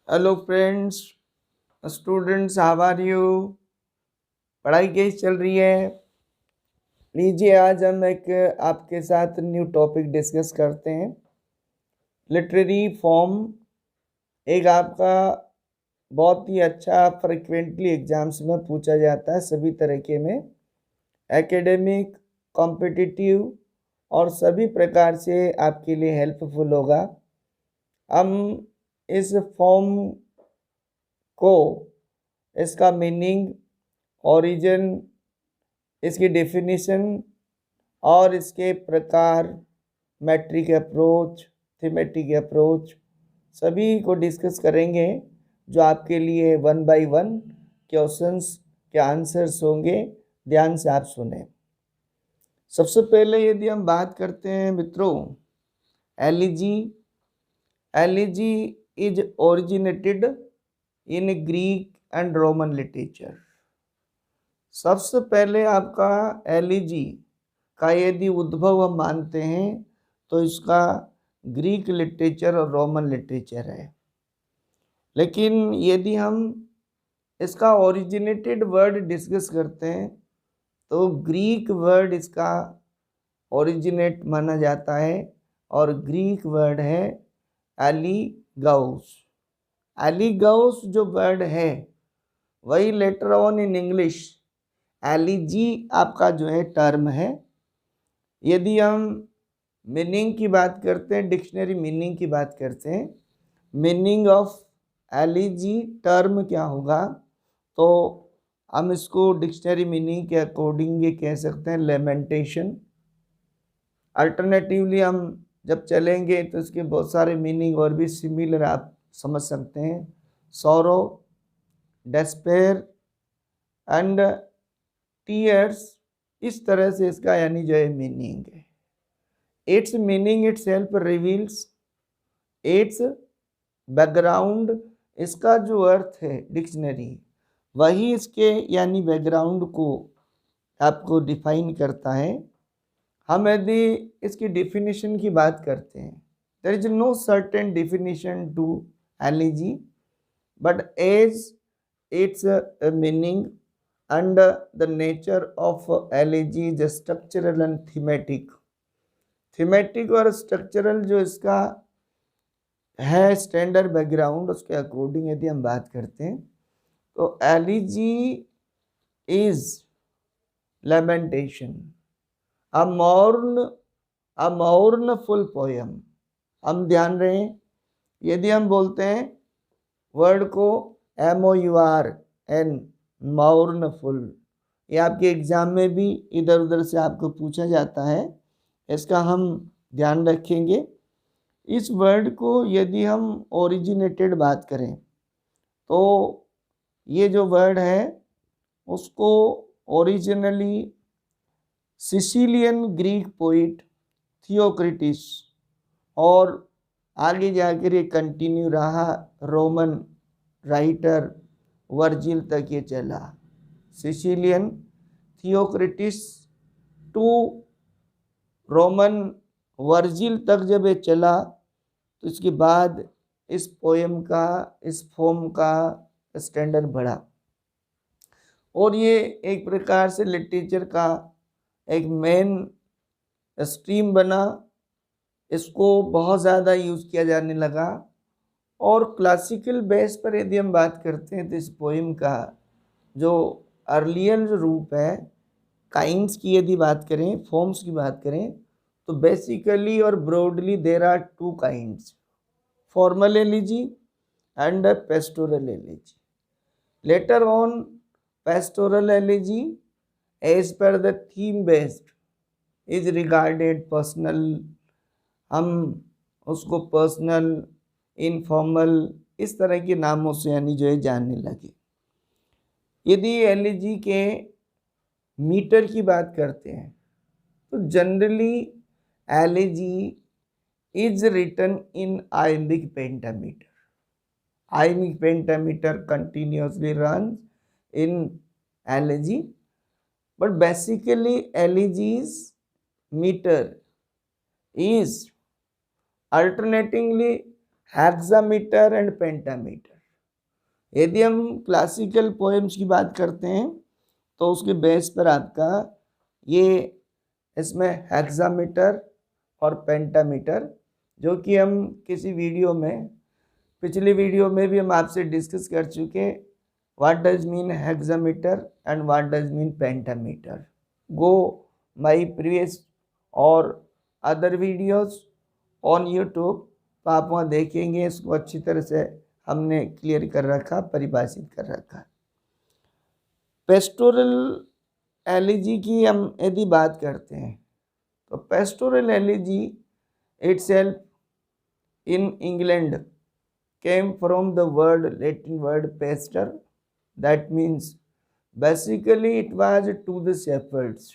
Hello friends, students, how are you? पढ़ाई कैसी चल रही है? लीजिए, आज हम एक आपके साथ न्यू टॉपिक डिस्कस करते हैं। लिटरेरी फॉर्म एक आपका बहुत ही अच्छा फ्रिक्वेंटली एग्जाम्स में पूछा जाता है सभी तरीके में, एकेडमिक, कॉम्पिटिटिव और सभी प्रकार से आपके लिए हेल्पफुल होगा। हम इस फॉर्म को, इसका मीनिंग, ओरिजिन, इसकी डेफिनेशन और इसके प्रकार, मैट्रिक अप्रोच, थीमेटिक अप्रोच, सभी को डिस्कस करेंगे, जो आपके लिए वन बाय वन क्वेश्चंस के आंसर्स होंगे। ध्यान से आप सुने। सबसे पहले यदि हम बात करते हैं मित्रों, elegy. Elegy is originated in Greek and Roman literature. सबसे पहले आपका एलिजी का यदि उद्भव हम मानते हैं तो इसका ग्रीक लिटरेचर और रोमन लिटरेचर है। लेकिन यदि हम इसका ओरिजिनेटेड वर्ड डिस्कस करते हैं तो ग्रीक वर्ड इसका ओरिजिनेट माना जाता है और ग्रीक वर्ड है एलिगौस। एलिगौस जो वर्ड है वही later on in English elegy आपका जो है टर्म है। यदि हम मीनिंग की बात करते हैं, डिक्शनरी मीनिंग की बात करते हैं, मीनिंग ऑफ एलिजी टर्म क्या होगा, तो हम इसको डिक्शनरी मीनिंग के अकॉर्डिंग ये कह सकते हैं लेमेंटेशन। अल्टरनेटिवली हम जब चलेंगे तो इसके बहुत सारे मीनिंग और भी सिमिलर आप समझ सकते हैं। सॉरो, डेस्पेयर एंड टीयर्स, इस तरह से इसका यानी जो है मीनिंग है। It's meaning it self reveals it's background. इसका जो अर्थ है डिक्शनरी, वही इसके यानी बैकग्राउंड को आपको डिफाइन करता है। हम यदि इसकी डेफिनेशन की बात करते हैं, there is no certain definition to elegy, but as its meaning and the nature of elegy is structural and thematic। Thematic और स्ट्रक्चरल जो इसका है स्टैंडर्ड बैकग्राउंड, उसके अकॉर्डिंग यदि हम बात करते हैं तो elegy is lamentation, a mournful poem. हम ध्यान रहे, यदि हम बोलते हैं वर्ड को MOURN, मोurnful, ये आपके एग्जाम में भी इधर उधर से आपको पूछा जाता है, इसका हम ध्यान रखेंगे। इस वर्ड को यदि हम ओरिजिनेटेड बात करें तो ये जो वर्ड है उसको ओरिजिनली सिसिलियन ग्रीक पोइट थियोक्रिटिस और आगे जाकर ये कंटिन्यू रहा रोमन राइटर वर्जिल तक ये चला। सिसिलियन थियोक्रिटिस टू रोमन वर्जिल तक जब ये चला तो इसके बाद इस पोएम का, इस फॉर्म का स्टैंडर्ड बढ़ा और ये एक प्रकार से लिटरेचर का एक मेन स्ट्रीम बना। इसको बहुत ज़्यादा यूज़ किया जाने लगा और क्लासिकल बेस पर यदि हम बात करते हैं तो इस पोएम का जो अर्लियर जो रूप है, काइंड्स की यदि बात करें, फॉर्म्स की बात करें, तो बेसिकली और broadly there are two kinds, formal elegy and pastoral elegy. Later on pastoral elegy as पर the theme based is regarded personal, हम उसको पर्सनल, इनफॉर्मल, इस तरह के नामों से यानी जो है जानने लगे। यदि एलिजी के मीटर की बात करते हैं तो generally elegy is written in iambic pentameter. Iambic pentameter continuously runs in elegy, but basically elegy's meter is alternatingly hexameter and pentameter। यदि हम क्लासिकल पोएम्स की बात करते हैं तो उसके बेस पर आपका ये इसमें हेक्सामीटर और पेंटामीटर, जो कि हम किसी वीडियो में, पिछली वीडियो में भी हम आपसे डिस्कस कर चुके, what does mean hexameter and what does mean pentameter. Go my previous और अदर वीडियोस ऑन यूट्यूब, तो आप वहाँ देखेंगे, इसको अच्छी तरह से हमने क्लियर कर रखा, परिभाषित कर रखा। पेस्टोरल एलिजी की हम यदि बात करते हैं तो pastoral elegy itself in England came from the Latin word pastor, that means basically it was to the shepherds।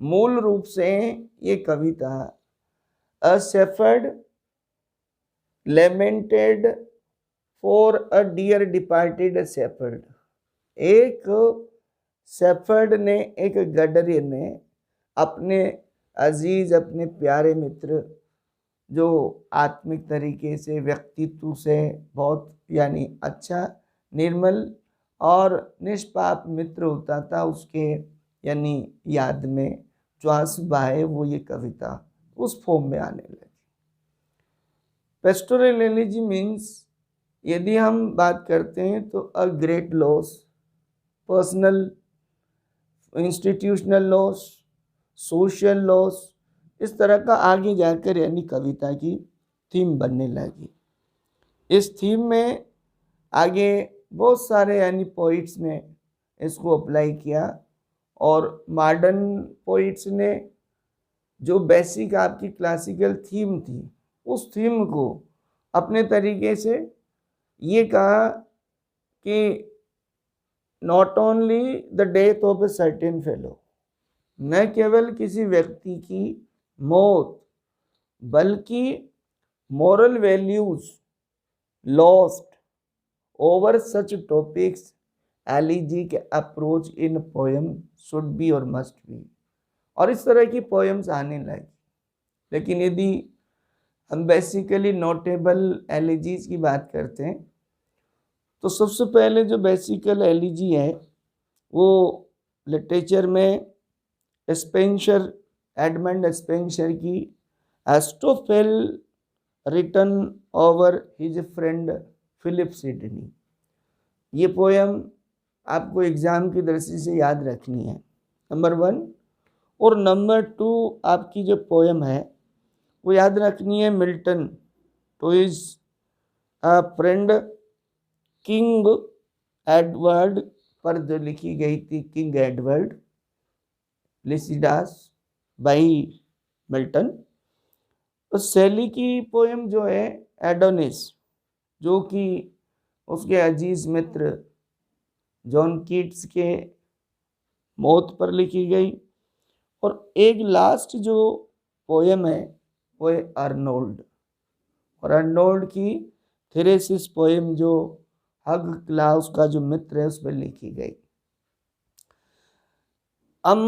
मूल रूप से ये कविता a shepherd lamented for a dear departed shepherd। एक शेफर्ड ने, एक गडरे ने अपने अजीज, अपने प्यारे मित्र, जो आत्मिक तरीके से, व्यक्तित्व से बहुत यानी अच्छा, निर्मल और निष्पाप मित्र होता था, उसके यानी याद में जो आंसू बहाए, वो ये कविता उस फॉर्म में आने लगी। पेस्टोरल एलिजी मीन्स, यदि हम बात करते हैं तो a great loss, personal, institutional loss, social loss, इस तरह का आगे जाकर यानी कविता की थीम बनने लगी। इस थीम में आगे बहुत सारे यानी पोइट्स ने इसको अप्लाई किया, और मॉडर्न पोइट्स ने जो बेसिक आपकी क्लासिकल थीम थी, उस थीम को अपने तरीके से ये कहा कि not only the death of a certain fellow, न केवल किसी व्यक्ति की मौत, बल्कि moral values lost over such topics elegy के approach in poem should be और मस्ट बी। और इस तरह की पोएम्स आने लगी। लेकिन यदि हम बेसिकली नोटेबल एलिजीज की बात करते हैं तो सबसे पहले जो बेसिकल एलिजी है वो लिटरेचर में स्पेंसर, एडमंड स्पेंसर की Astrophel written over his friend Philip Sidney. ये पोएम आपको एग्ज़ाम की दृष्टि से याद रखनी है, नंबर 1। और नंबर 2 आपकी जो पोएम है वो याद रखनी है Milton to his friend King Edward पर जो लिखी गई थी, King Edward Lycidas by Milton. तो शैली की पोएम जो है एडोनिस, जो कि उसके अजीज मित्र जॉन कीट्स के मौत पर लिखी गई। और एक लास्ट जो पोएम है वो है अर्नोल्ड, और अर्नोल्ड की थेरेसिस पोएम जो हग क्लाउस का जो मित्र है उस पर लिखी गई। हम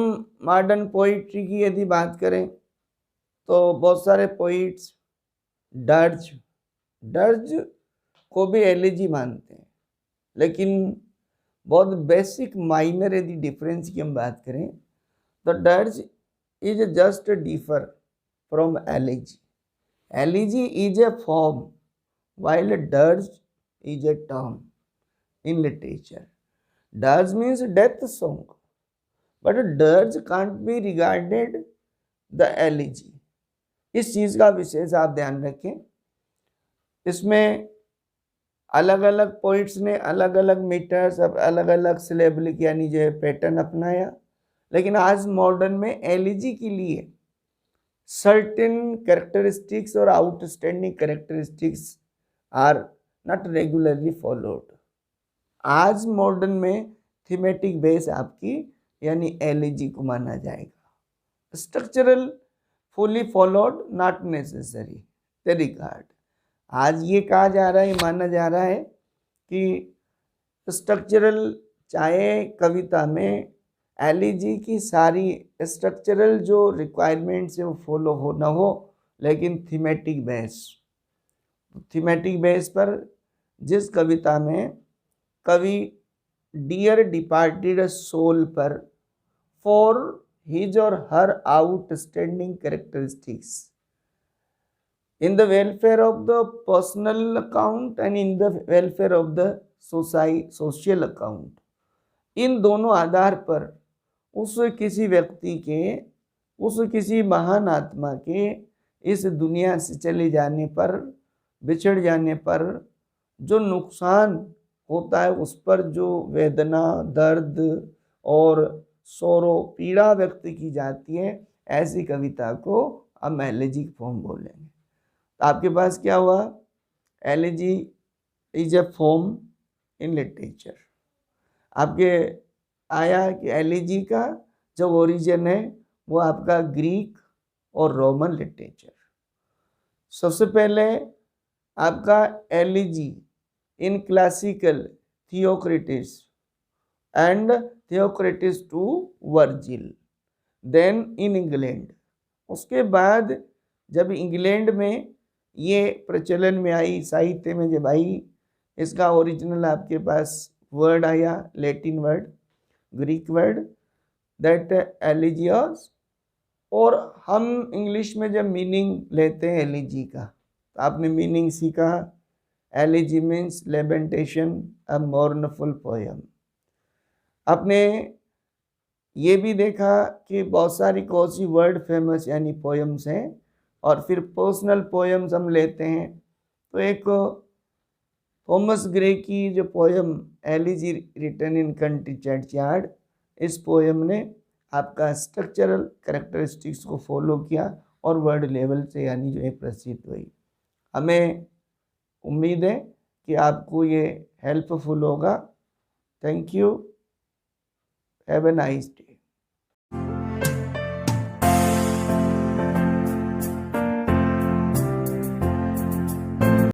मॉडर्न पोइट्री की यदि बात करें तो बहुत सारे पोइट्स डर्ज को भी एलिजी मानते हैं, लेकिन बहुत बेसिक माइनर यदि डिफरेंस की हम बात करें तो dirge is just differ from elegy. Elegy is a form while dirge is a term in literature। Dirge means death song, but dirge can't be regarded the elegy। इस चीज़ का विशेष आप ध्यान रखें। इसमें अलग अलग पोइट्स ने अलग अलग मीटर्स, अलग अलग सिलेबलिक यानी जो है पैटर्न अपनाया, लेकिन आज मॉडर्न में एलिजी के लिए सर्टेन कैरेक्टरिस्टिक्स और outstanding characteristics are not regularly followed. आज मॉडर्न में थीमेटिक बेस आपकी यानी एलिजी को माना जाएगा। Structural fully followed not necessary the regard. आज ये कहा जा रहा है, माना जा रहा है कि स्ट्रक्चरल, चाहे कविता में एलिजी की सारी स्ट्रक्चरल जो रिक्वायरमेंट्स है वो फॉलो हो ना हो, लेकिन थीमेटिक बेस पर जिस कविता में कवि डियर डिपार्टेड सोल पर फॉर हिज और her outstanding characteristics in the welfare of the personal account and in the welfare of the social account, इन दोनों आधार पर उस किसी व्यक्ति के, उस किसी महान आत्मा के इस दुनिया से चले जाने पर, बिछड़ जाने पर जो नुकसान होता है, उस पर जो वेदना, दर्द और सोरो, पीड़ा व्यक्त की जाती है, ऐसी कविता को हम एलेजिक फॉर्म बोलेंगे। तो आपके पास क्या हुआ? Elegy is a form in literature. आपके आया कि एलेजी का जो ओरिजिन है वो आपका ग्रीक और रोमन लिटरेचर। सबसे पहले आपका elegy in classical Theocritus and Theocritus to Virgil, then in England. उसके बाद जब इंग्लैंड में ये प्रचलन में आई, साहित्य में जब आई, इसका ओरिजिनल आपके पास वर्ड आया, Latin word, Greek word, that elegeia. और हम इंग्लिश में जब मीनिंग लेते हैं एलिजी का, तो आपने मीनिंग सीखा, एलिजी मीन्स लेमेंटेशन, अ मोर्नफुल पोयम। आपने ये भी देखा कि बहुत सारी कौन सी वर्ड फेमस यानी पोयम्स हैं, और फिर पर्सनल पोयम्स हम लेते हैं। तो एक थॉमस ग्रे की जो poem elegy written in country churchyard, इस पोयम ने आपका स्ट्रक्चरल कैरेक्टरिस्टिक्स को फॉलो किया और वर्ड लेवल से यानी जो है प्रसिद्ध हुई। हमें उम्मीद है कि आपको ये हेल्पफुल होगा। Thank you, have a nice day.